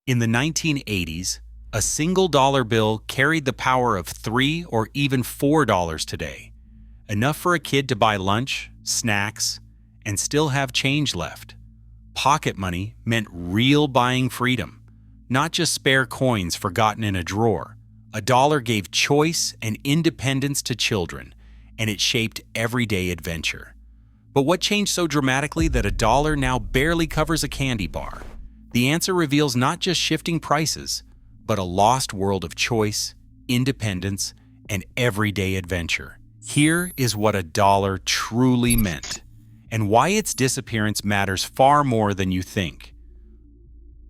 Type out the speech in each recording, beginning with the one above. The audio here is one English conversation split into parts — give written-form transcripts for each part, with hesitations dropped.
In the 1980s, a single dollar bill carried the power of $3 or even $4 today, enough for a kid to buy lunch, snacks, and still have change left. Pocket money meant real buying freedom, not just spare coins forgotten in a drawer. A dollar gave choice and independence to children, and it shaped everyday adventure. But what changed so dramatically that a dollar now barely covers a candy bar? The answer reveals not just shifting prices, but a lost world of choice, independence, and everyday adventure. Here is what a dollar truly meant, and why its disappearance matters far more than you think.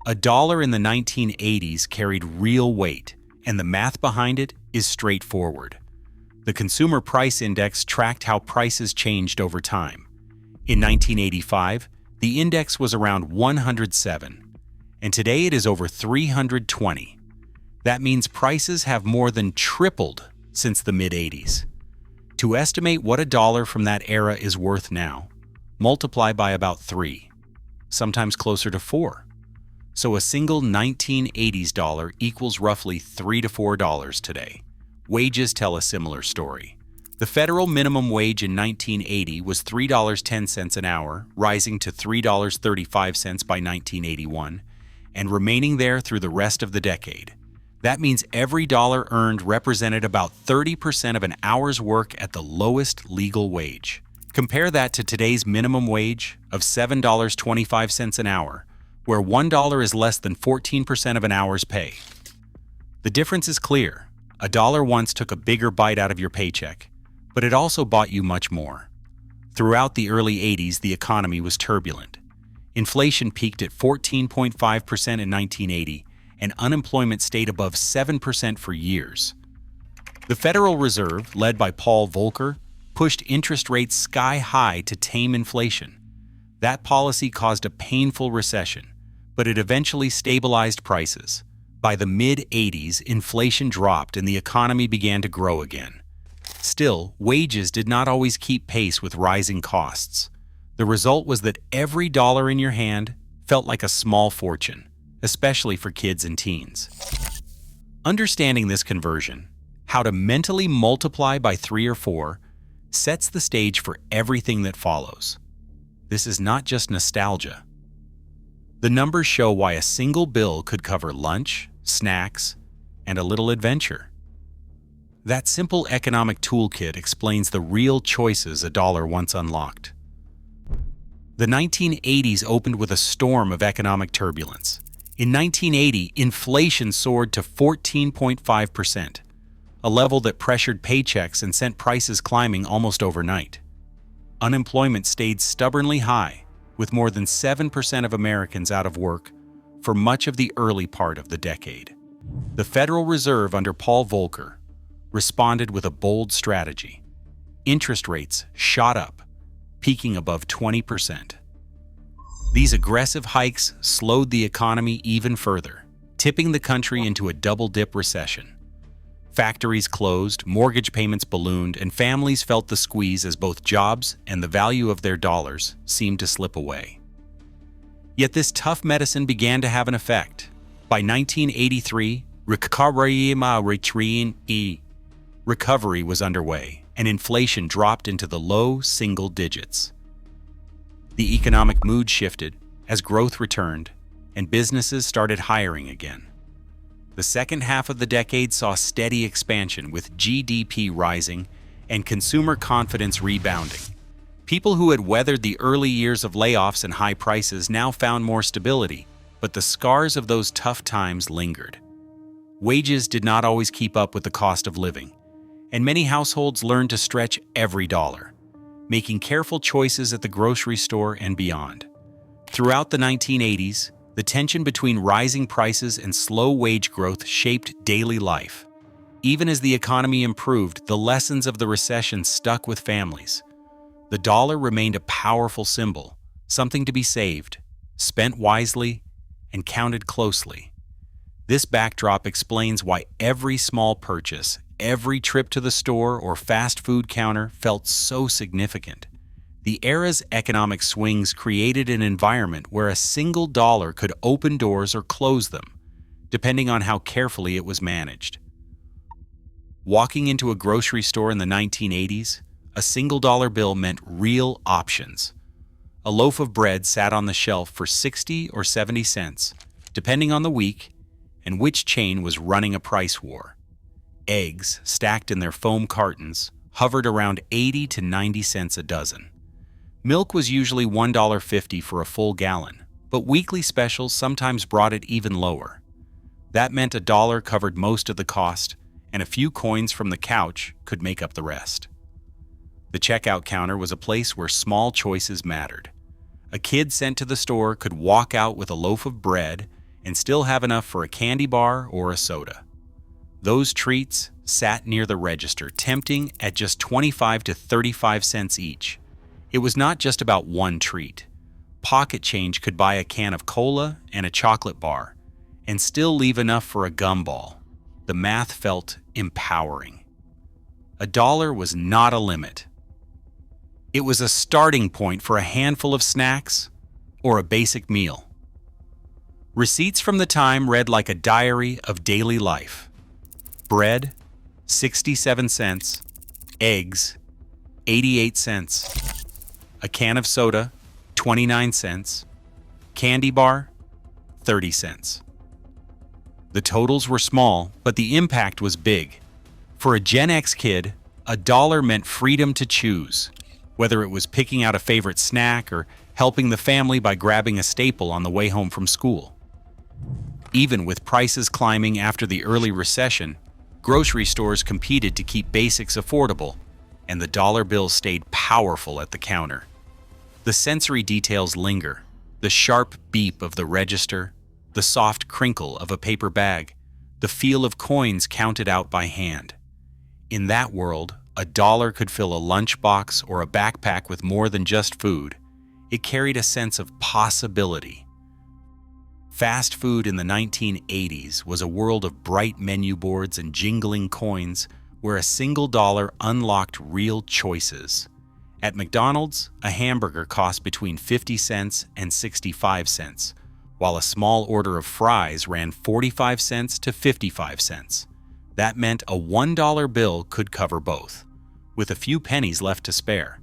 A dollar in the 1980s carried real weight, and the math behind it is straightforward. The Consumer Price Index tracked how prices changed over time. In 1985, the index was around 107, and today it is over 320. That means prices have more than tripled since the mid-80s. To estimate what a dollar from that era is worth now, multiply by about 3, sometimes closer to 4. So a single 1980s dollar equals roughly $3 to $4 today. Wages tell a similar story. The federal minimum wage in 1980 was $3.10 an hour, rising to $3.35 by 1981, and remaining there through the rest of the decade. That means every dollar earned represented about 30% of an hour's work at the lowest legal wage. Compare that to today's minimum wage of $7.25 an hour, where $1 is less than 14% of an hour's pay. The difference is clear. A dollar once took a bigger bite out of your paycheck, but it also bought you much more. Throughout the early 80s, the economy was turbulent. Inflation peaked at 14.5% in 1980, and unemployment stayed above 7% for years. The Federal Reserve, led by Paul Volcker, pushed interest rates sky high to tame inflation. That policy caused a painful recession, but it eventually stabilized prices. By the mid-80s, inflation dropped and the economy began to grow again. Still, wages did not always keep pace with rising costs. The result was that every dollar in your hand felt like a small fortune, especially for kids and teens. Understanding this conversion, how to mentally multiply by 3 or 4, sets the stage for everything that follows. This is not just nostalgia. The numbers show why a single bill could cover lunch, snacks, and a little adventure. That simple economic toolkit explains the real choices a dollar once unlocked. The 1980s opened with a storm of economic turbulence. In 1980, inflation soared to 14.5%, a level that pressured paychecks and sent prices climbing almost overnight. Unemployment stayed stubbornly high, with more than 7% of Americans out of work for much of the early part of the decade. The Federal Reserve under Paul Volcker responded with a bold strategy. Interest rates shot up, peaking above 20%. These aggressive hikes slowed the economy even further, tipping the country into a double-dip recession. Factories closed, mortgage payments ballooned, and families felt the squeeze as both jobs and the value of their dollars seemed to slip away. Yet this tough medicine began to have an effect. By 1983, recovery was underway, and inflation dropped into the low single digits. The economic mood shifted as growth returned, and businesses started hiring again. The second half of the decade saw steady expansion, with GDP rising and consumer confidence rebounding. People who had weathered the early years of layoffs and high prices now found more stability, but the scars of those tough times lingered. Wages did not always keep up with the cost of living, and many households learned to stretch every dollar, making careful choices at the grocery store and beyond. Throughout the 1980s, the tension between rising prices and slow wage growth shaped daily life. Even as the economy improved, the lessons of the recession stuck with families. The dollar remained a powerful symbol, something to be saved, spent wisely, and counted closely. This backdrop explains why every small purchase, every trip to the store or fast food counter felt so significant. The era's economic swings created an environment where a single dollar could open doors or close them, depending on how carefully it was managed. Walking into a grocery store in the 1980s, a single dollar bill meant real options. A loaf of bread sat on the shelf for 60 or 70 cents, depending on the week and which chain was running a price war. Eggs, stacked in their foam cartons, hovered around 80 to 90 cents a dozen. Milk was usually $1.50 for a full gallon, but weekly specials sometimes brought it even lower. That meant a dollar covered most of the cost, and a few coins from the couch could make up the rest. The checkout counter was a place where small choices mattered. A kid sent to the store could walk out with a loaf of bread and still have enough for a candy bar or a soda. Those treats sat near the register, tempting at just 25 to 35 cents each. It was not just about one treat. Pocket change could buy a can of cola and a chocolate bar, and still leave enough for a gumball. The math felt empowering. A dollar was not a limit. It was a starting point for a handful of snacks or a basic meal. Receipts from the time read like a diary of daily life. Bread, 67 cents. Eggs, 88 cents. A can of soda, 29 cents. Candy bar, 30 cents. The totals were small, but the impact was big. For a Gen X kid, a dollar meant freedom to choose, whether it was picking out a favorite snack or helping the family by grabbing a staple on the way home from school. Even with prices climbing after the early recession, grocery stores competed to keep basics affordable, and the dollar bill stayed powerful at the counter. The sensory details linger: the sharp beep of the register, the soft crinkle of a paper bag, the feel of coins counted out by hand. In that world, a dollar could fill a lunchbox or a backpack with more than just food. It carried a sense of possibility. Fast food in the 1980s was a world of bright menu boards and jingling coins where a single dollar unlocked real choices. At McDonald's, a hamburger cost between 50 cents and 65 cents, while a small order of fries ran 45 cents to 55 cents. That meant a $1 bill could cover both, with a few pennies left to spare.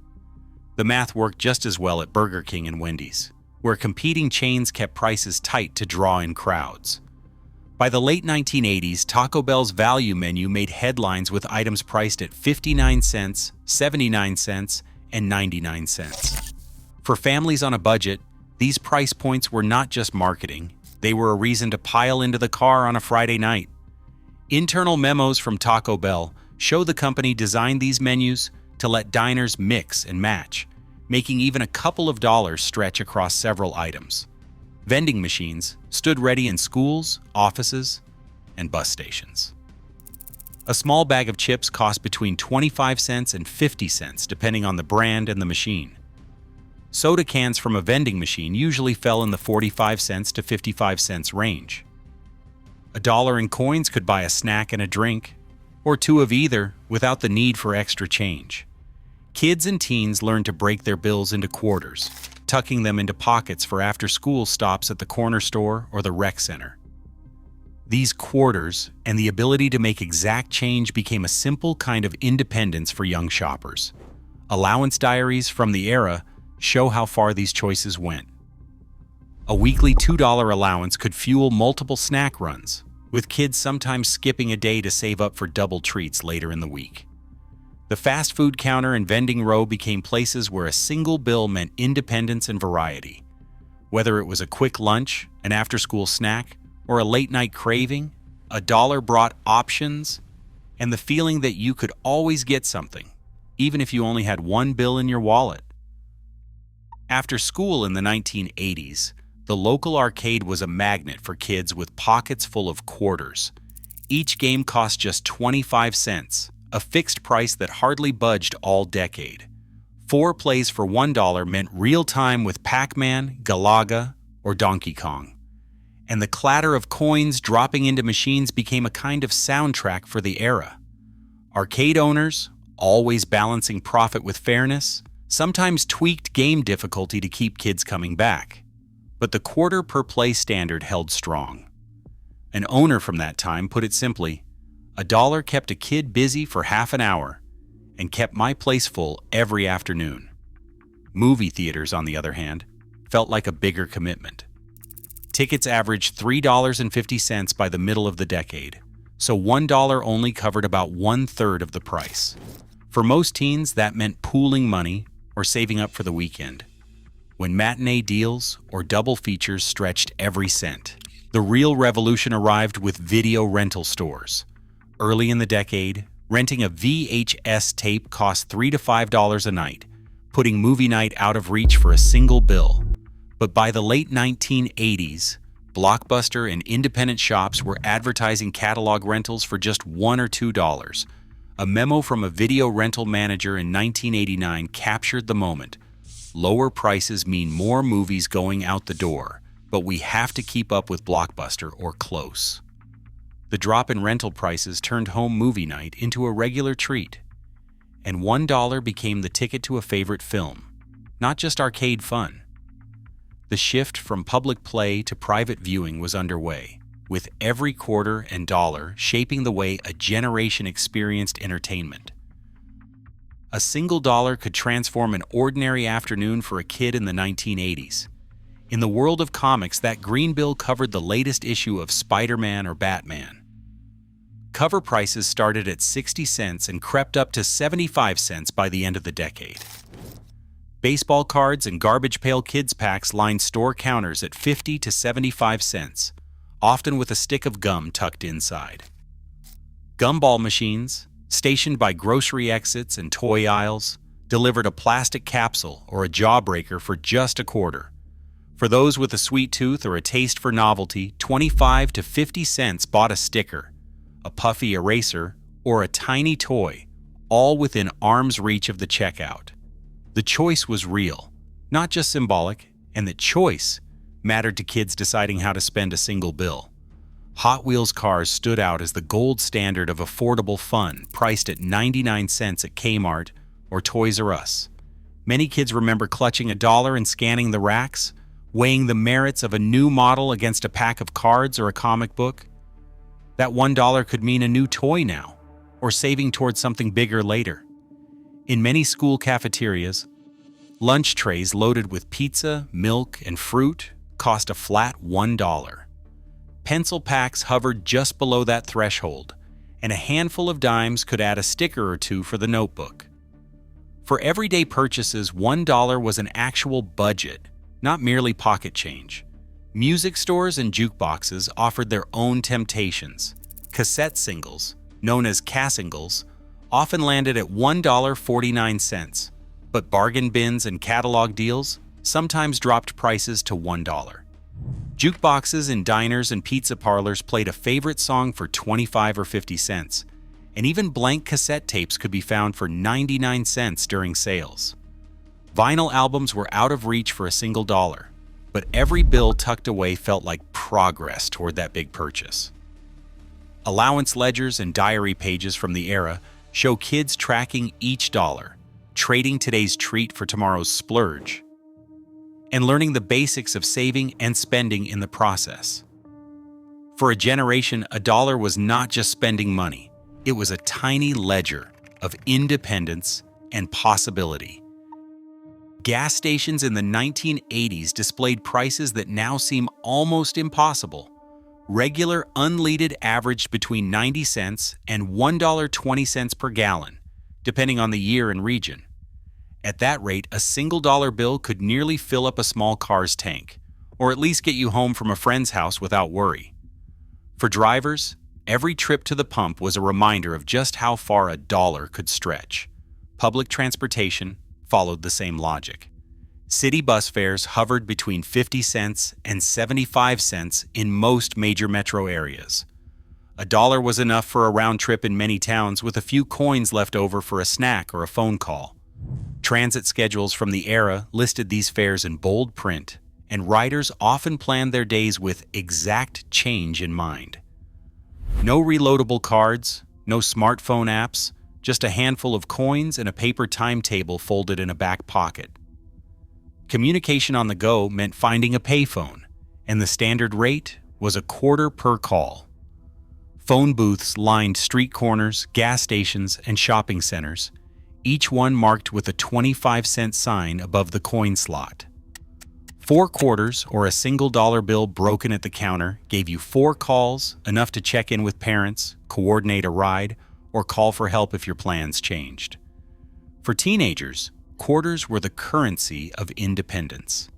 The math worked just as well at Burger King and Wendy's, where competing chains kept prices tight to draw in crowds. By the late 1980s, Taco Bell's value menu made headlines with items priced at 59 cents, 79 cents, and 99 cents. For families on a budget, these price points were not just marketing, they were a reason to pile into the car on a Friday night. Internal memos from Taco Bell show the company designed these menus to let diners mix and match, making even a couple of dollars stretch across several items. Vending machines stood ready in schools, offices, and bus stations. A small bag of chips cost between 25 cents and 50 cents, depending on the brand and the machine. Soda cans from a vending machine usually fell in the 45 cents to 55 cents range. A dollar in coins could buy a snack and a drink, or two of either without the need for extra change. Kids and teens learned to break their bills into quarters, tucking them into pockets for after-school stops at the corner store or the rec center. These quarters and the ability to make exact change became a simple kind of independence for young shoppers. Allowance diaries from the era show how far these choices went. A weekly $2 allowance could fuel multiple snack runs, with kids sometimes skipping a day to save up for double treats later in the week. The fast food counter and vending row became places where a single bill meant independence and variety. Whether it was a quick lunch, an after-school snack, or a late-night craving, a dollar brought options and the feeling that you could always get something, even if you only had one bill in your wallet. After school in the 1980s, the local arcade was a magnet for kids with pockets full of quarters. Each game cost just 25 cents, a fixed price that hardly budged all decade. 4 plays for $1 meant real time with Pac-Man, Galaga, or Donkey Kong. And the clatter of coins dropping into machines became a kind of soundtrack for the era. Arcade owners, always balancing profit with fairness, sometimes tweaked game difficulty to keep kids coming back. But the quarter per play standard held strong. An owner from that time put it simply, "A dollar kept a kid busy for half an hour and kept my place full every afternoon." Movie theaters, on the other hand, felt like a bigger commitment. Tickets averaged $3.50 by the middle of the decade, so $1 only covered about 1/3 of the price. For most teens, that meant pooling money or saving up for the weekend, when matinee deals or double features stretched every cent. The real revolution arrived with video rental stores. Early in the decade, renting a VHS tape cost $3 to $5 a night, putting movie night out of reach for a single bill. But by the late 1980s, Blockbuster and independent shops were advertising catalog rentals for just $1 or $2. A memo from a video rental manager in 1989 captured the moment. Lower prices mean more movies going out the door, but we have to keep up with Blockbuster or close. The drop in rental prices turned home movie night into a regular treat, and $1 became the ticket to a favorite film, not just arcade fun. The shift from public play to private viewing was underway, with every quarter and dollar shaping the way a generation experienced entertainment. A single dollar could transform an ordinary afternoon for a kid in the 1980s. In the world of comics, that green bill covered the latest issue of Spider-Man or Batman. Cover prices started at 60 cents and crept up to 75 cents by the end of the decade. Baseball cards and garbage pail kids packs lined store counters at 50 to 75 cents, often with a stick of gum tucked inside. Gumball machines, stationed by grocery exits and toy aisles, delivered a plastic capsule or a jawbreaker for just a quarter. For those with a sweet tooth or a taste for novelty, 25 to 50 cents bought a sticker, a puffy eraser, or a tiny toy, all within arm's reach of the checkout. The choice was real, not just symbolic, and that choice mattered to kids deciding how to spend a single bill. Hot Wheels cars stood out as the gold standard of affordable fun, priced at 99 cents at Kmart or Toys R Us. Many kids remember clutching a dollar and scanning the racks, weighing the merits of a new model against a pack of cards or a comic book. That $1 could mean a new toy now, or saving towards something bigger later. In many school cafeterias, lunch trays loaded with pizza, milk, and fruit cost a flat $1. Pencil packs hovered just below that threshold, and a handful of dimes could add a sticker or two for the notebook. For everyday purchases, $1 was an actual budget, not merely pocket change. Music stores and jukeboxes offered their own temptations. Cassette singles, known as cassingles, often landed at $1.49, but bargain bins and catalog deals sometimes dropped prices to $1. Jukeboxes in diners and pizza parlors played a favorite song for 25 or 50 cents, and even blank cassette tapes could be found for 99 cents during sales. Vinyl albums were out of reach for a single dollar, but every bill tucked away felt like progress toward that big purchase. Allowance ledgers and diary pages from the era show kids tracking each dollar, trading today's treat for tomorrow's splurge, and learning the basics of saving and spending in the process. For a generation, a dollar was not just spending money. It was a tiny ledger of independence and possibility. Gas stations in the 1980s displayed prices that now seem almost impossible. Regular unleaded averaged between 90 cents and $1.20 per gallon, depending on the year and region. At that rate, a single dollar bill could nearly fill up a small car's tank, or at least get you home from a friend's house without worry. For drivers, every trip to the pump was a reminder of just how far a dollar could stretch. Public transportation followed the same logic. City bus fares hovered between 50 cents and 75 cents in most major metro areas. A dollar was enough for a round trip in many towns, with a few coins left over for a snack or a phone call. Transit schedules from the era listed these fares in bold print, and riders often planned their days with exact change in mind. No reloadable cards, no smartphone apps, just a handful of coins and a paper timetable folded in a back pocket. Communication on the go meant finding a payphone, and the standard rate was a quarter per call. Phone booths lined street corners, gas stations, and shopping centers, each one marked with a 25-cent sign above the coin slot. 4 quarters or a single dollar bill broken at the counter gave you 4 calls, enough to check in with parents, coordinate a ride, or call for help if your plans changed. For teenagers, quarters were the currency of independence.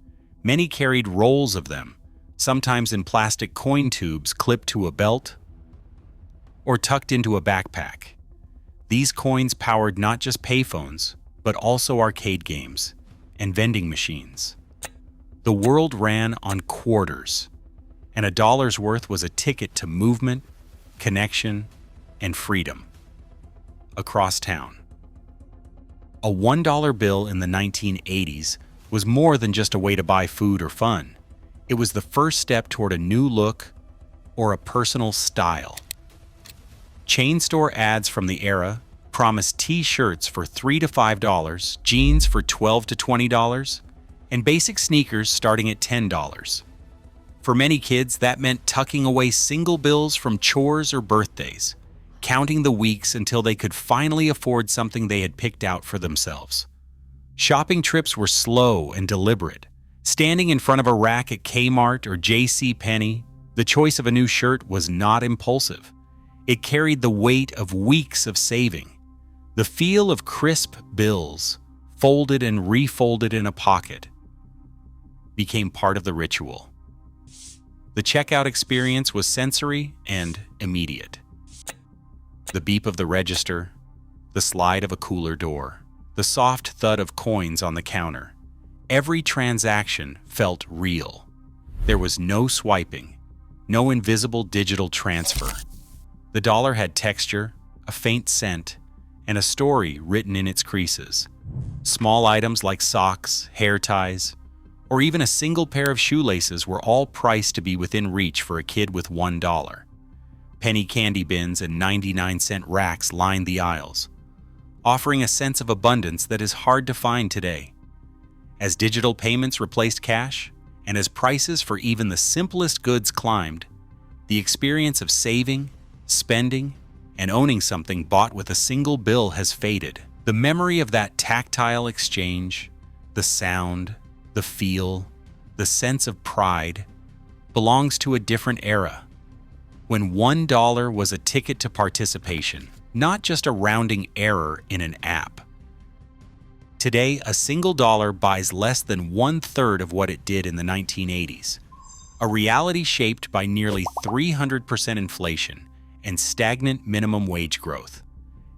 Many carried rolls of them, sometimes in plastic coin tubes clipped to a belt or tucked into a backpack. These coins powered not just payphones, but also arcade games and vending machines. The world ran on quarters, and a dollar's worth was a ticket to movement, connection, and freedom. Across town. A $1 bill in the 1980s was more than just a way to buy food or fun. It was the first step toward a new look or a personal style. Chain store ads from the era promised t-shirts for $3 to $5, jeans for $12 to $20, and basic sneakers starting at $10. For many kids, that meant tucking away single bills from chores or birthdays, counting the weeks until they could finally afford something they had picked out for themselves. Shopping trips were slow and deliberate. Standing in front of a rack at Kmart or JCPenney, the choice of a new shirt was not impulsive. It carried the weight of weeks of saving. The feel of crisp bills, folded and refolded in a pocket, became part of the ritual. The checkout experience was sensory and immediate. The beep of the register, the slide of a cooler door, the soft thud of coins on the counter. Every transaction felt real. There was no swiping, no invisible digital transfer. The dollar had texture, a faint scent, and a story written in its creases. Small items like socks, hair ties, or even a single pair of shoelaces were all priced to be within reach for a kid with $1. Penny candy bins and 99-cent racks lined the aisles, offering a sense of abundance that is hard to find today. As digital payments replaced cash, and as prices for even the simplest goods climbed, the experience of saving, spending, and owning something bought with a single bill has faded. The memory of that tactile exchange, the sound, the feel, the sense of pride, belongs to a different era, when $1 was a ticket to participation, not just a rounding error in an app. Today, a single dollar buys less than 1/3 of what it did in the 1980s, a reality shaped by nearly 300% inflation and stagnant minimum wage growth.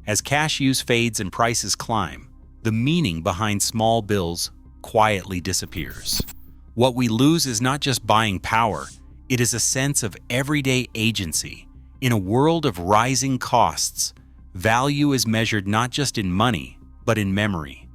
As cash use fades and prices climb, the meaning behind small bills quietly disappears. What we lose is not just buying power, it is a sense of everyday agency. In a world of rising costs, value is measured not just in money, but in memory.